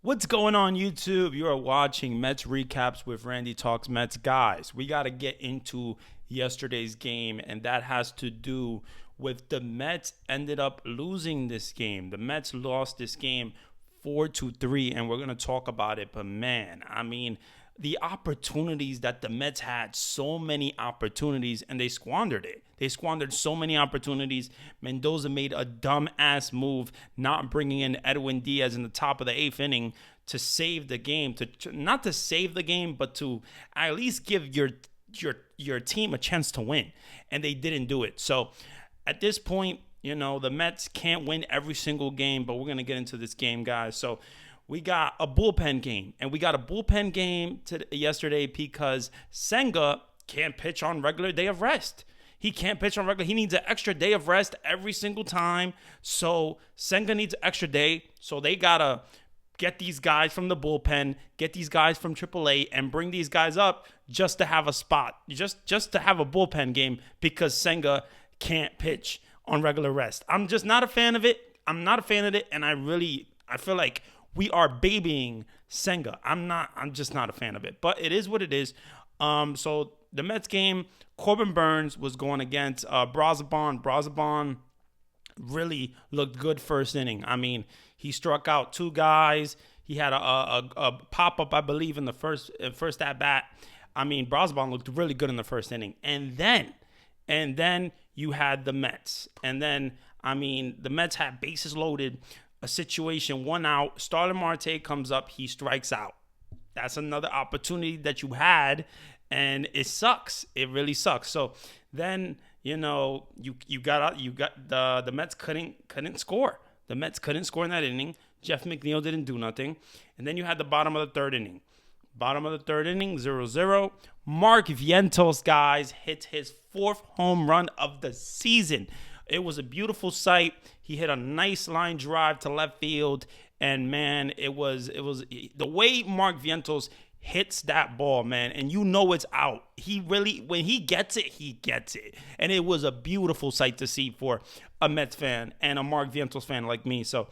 What's going on, YouTube? You are watching Mets Recaps with Randy Talks Mets. Guys, we got to get into yesterday's game, and that has to do with the Mets ended up losing this game. The Mets lost this game 4-3, and we're going to talk about it. But, man, the opportunities that the Mets had, so many opportunities, and they squandered it. They squandered so many opportunities. Mendoza made a dumb-ass move, not bringing in Edwin Diaz in the top of the eighth inning to save the game. Not to save the game, but to at least give your team a chance to win. And they didn't do it. So at this point, the Mets can't win every single game, but we're going to get into this game, guys. So we got a bullpen game, and we got a bullpen game yesterday because Senga can't pitch on regular day of rest. He can't pitch on regular. He needs an extra day of rest every single time. So Senga needs an extra day. So they got to get these guys from the bullpen, get these guys from AAA, and bring these guys up just to have a spot, just to have a bullpen game because Senga can't pitch on regular rest. I'm just not a fan of it. And I feel like we are babying Senga. I'm just not a fan of it. But it is what it is. So the Mets game, Corbin Burnes was going against Brazoban. Brazoban really looked good first inning. He struck out two guys. He had a pop-up, I believe, in the first at-bat. Brazoban looked really good in the first inning. And then you had the Mets. And then, the Mets had bases loaded, a situation, one out. Starling Marte comes up. He strikes out. That's another opportunity that you had, and it sucks. It really sucks. So then, you got the Mets couldn't score. The Mets couldn't score in that inning. Jeff McNeil didn't do nothing. And then you had the bottom of the third inning. 0-0. Mark Vientos, guys, hits his fourth home run of the season. It was a beautiful sight. He hit a nice line drive to left field. And, man, it was the way Mark Vientos hits that ball, man, and it's out. When he gets it. And it was a beautiful sight to see for a Mets fan and a Mark Vientos fan like me. So,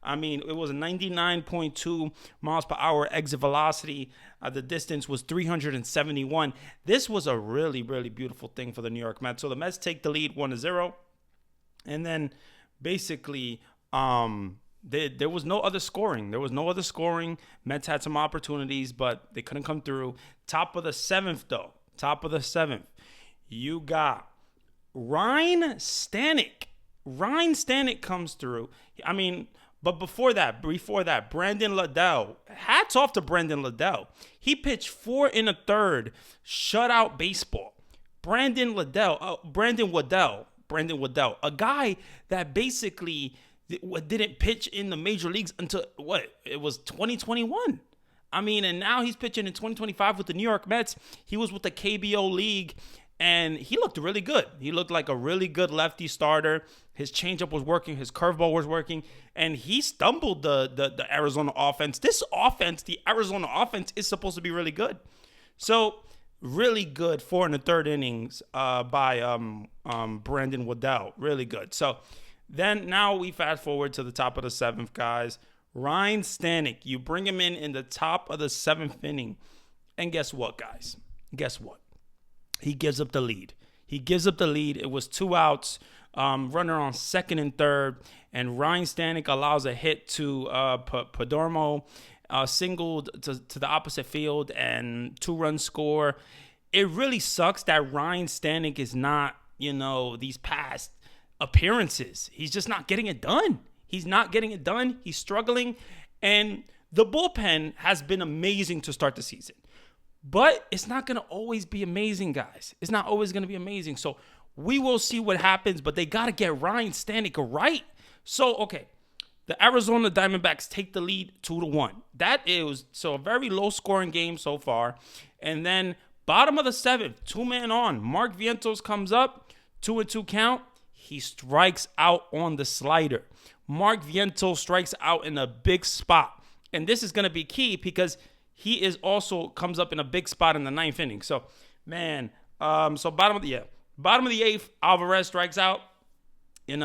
it was a 99.2 miles per hour exit velocity. The distance was 371. This was a really, really beautiful thing for the New York Mets. So the Mets take the lead 1-0. And then basically, there was no other scoring. Mets had some opportunities, but they couldn't come through. Top of the seventh, you got Ryan Stanek. Ryan Stanek comes through. But before that, Brandon Liddell. Hats off to Brandon Liddell. He pitched 4 1/3 shutout baseball. Brandon Waddell, a guy that basically didn't pitch in the major leagues until it was 2021. And now he's pitching in 2025 with the New York Mets. He was with the KBO League, and he looked really good. He looked like a really good lefty starter. His changeup was working. His curveball was working. And he stumbled the Arizona offense. This offense, the Arizona offense, is supposed to be really good. So, really good 4 1/3 innings by Brandon Waddell. Really good. So, then now we fast forward to the top of the seventh, guys. Ryan Stanek, you bring him in the top of the seventh inning. And guess what, guys? Guess what? He gives up the lead. It was 2 outs, runner on second and third, and Ryan Stanek allows a hit to Perdomo, singled to the opposite field, and 2-run score. It really sucks that Ryan Stanek is not, these past appearances. He's just not getting it done. He's struggling, and the bullpen has been amazing to start the season. But it's not going to always be amazing, guys. It's not always going to be amazing. So we will see what happens, but they got to get Ryan Stanek right. So, okay, the Arizona Diamondbacks take the lead 2-1. That is a very low-scoring game so far. And then bottom of the seventh, 2-man on. Mark Vientos comes up, 2-2 count. He strikes out on the slider. Mark Vientos strikes out in a big spot. And this is going to be key because he is also comes up in a big spot in the ninth inning. So, man, bottom of the eighth, Alvarez strikes out. It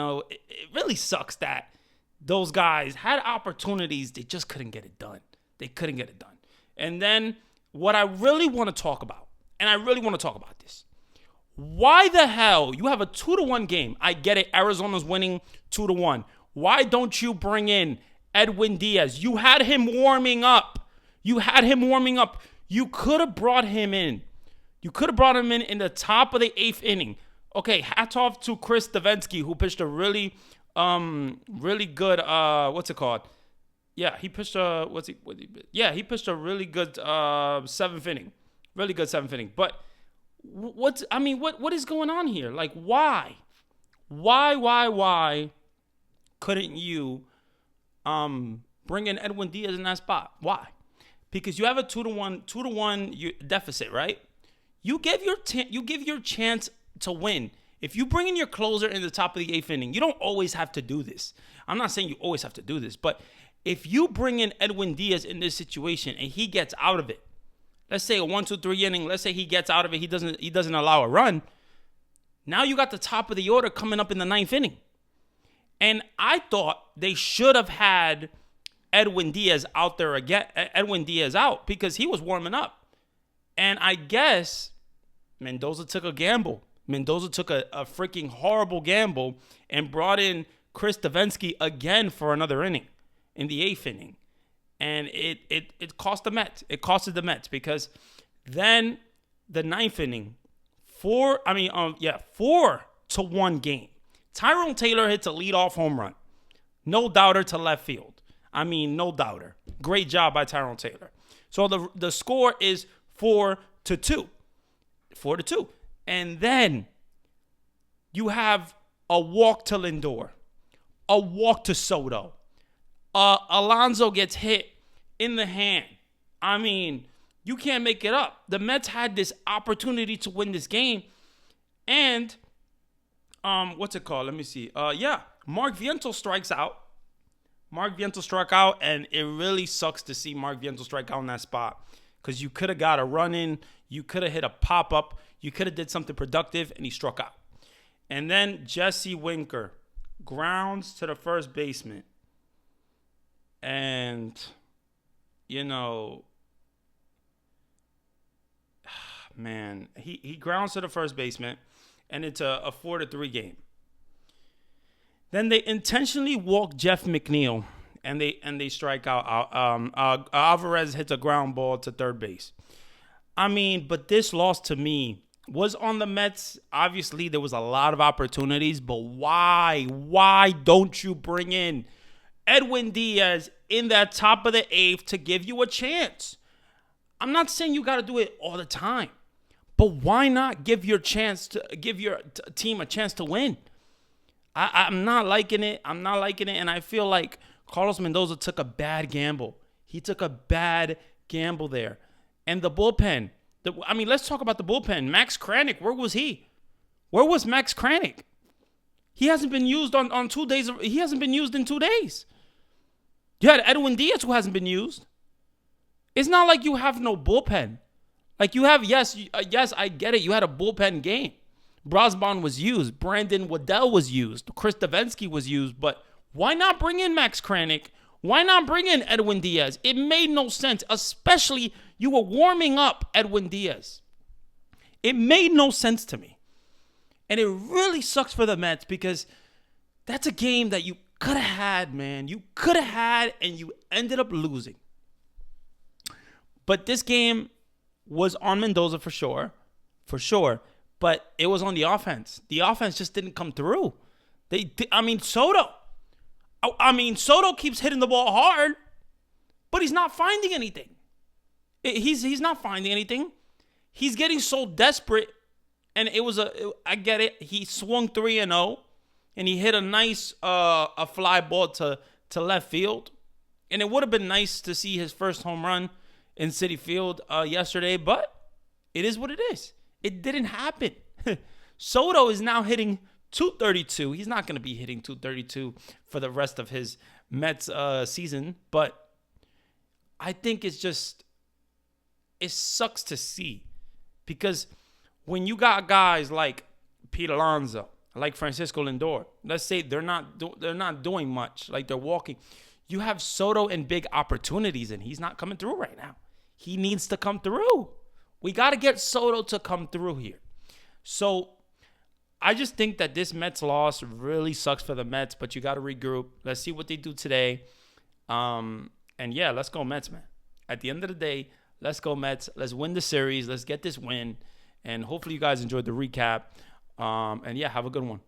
really sucks that those guys had opportunities. They just couldn't get it done. They couldn't get it done. And then what I really want to talk about, and I really want to talk about this. Why the hell you have a 2-1 game? I get it. Arizona's winning 2-1. Why don't you bring in Edwin Diaz? You had him warming up. You could have brought him in. You could have brought him in the top of the 8th inning. Okay, hats off to Chris Davinsky, who pitched a really good, what's it called? Yeah, he pitched a, he pitched a really good 7th inning. Really good 7th inning. But what is going on here? Like, why? Why couldn't you bring in Edwin Diaz in that spot? Why? Because you have a 2-1 deficit, right? You give your chance to win. If you bring in your closer in the top of the 8th inning, you don't always have to do this. I'm not saying you always have to do this, but if you bring in Edwin Diaz in this situation and he gets out of it, let's say a 1-2-3 inning, let's say he gets out of it, he doesn't allow a run. Now you got the top of the order coming up in the 9th inning. And I thought they should have had Edwin Diaz out there again, Edwin Diaz out, because he was warming up. And I guess Mendoza took a gamble. Mendoza took a freaking horrible gamble and brought in Chris Davinsky again for another inning in the 8th inning. And it cost the Mets. It costed the Mets because then the 9th inning, 4-1 game. Tyrone Taylor hits a leadoff home run. No doubter to left field. No doubter. Great job by Tyrone Taylor. So the score is 4-2. 4-2. And then you have a walk to Lindor, a walk to Soto. Alonso gets hit in the hand. You can't make it up. The Mets had this opportunity to win this game. And, what's it called? Let me see. Mark Vientel strikes out. Mark Vientel struck out, and it really sucks to see Mark Vientel strike out in that spot because you could have got a run in. You could have hit a pop-up. You could have did something productive, and he struck out. And then Jesse Winker grounds to the first baseman. And, man, he grounds to the first baseman, and it's a 4-3 game. Then they intentionally walk Jeff McNeil, and they strike out. Alvarez hits a ground ball to third base. But this loss to me was on the Mets. Obviously, there was a lot of opportunities, but why? Why don't you bring in Edwin Diaz in that top of the 8th to give you a chance? I'm not saying you got to do it all the time, but why not give your team a chance to win? I'm not liking it. And I feel like Carlos Mendoza took a bad gamble. He took a bad gamble there. And the bullpen. Let's talk about the bullpen. Max Kranick, where was he? Where was Max Kranick? He hasn't been used on 2 days. He hasn't been used in 2 days. You had Edwin Diaz who hasn't been used. It's not like you have no bullpen. Like you have, yes, I get it. You had a bullpen game. Brosbon was used. Brandon Waddell was used. Chris Davinsky was used. But why not bring in Max Kranick? Why not bring in Edwin Diaz? It made no sense, especially you were warming up Edwin Diaz. It made no sense to me. And it really sucks for the Mets because that's a game that you could have had, man. You could have had, and you ended up losing. But this game was on Mendoza for sure. But it was on the offense. The offense just didn't come through. Soto. Soto keeps hitting the ball hard, but he's not finding anything. He's not finding anything. He's getting so desperate, and I get it. He swung 3-0, and he hit a nice a fly ball to left field, and it would have been nice to see his first home run in Citi Field yesterday, but it is what it is. It didn't happen. Soto is now hitting 232. He's not going to be hitting 232 for the rest of his Mets season, but I think it sucks to see because when you got guys like Pete Alonso, like Francisco Lindor, let's say they're not doing much, like they're walking. You have Soto in big opportunities, and he's not coming through right now. He needs to come through. We got to get Soto to come through here. So I just think that this Mets loss really sucks for the Mets, but you got to regroup. Let's see what they do today. And yeah, let's go Mets, man. At the end of the day, let's go Mets. Let's win the series. Let's get this win. And hopefully you guys enjoyed the recap. And yeah, have a good one.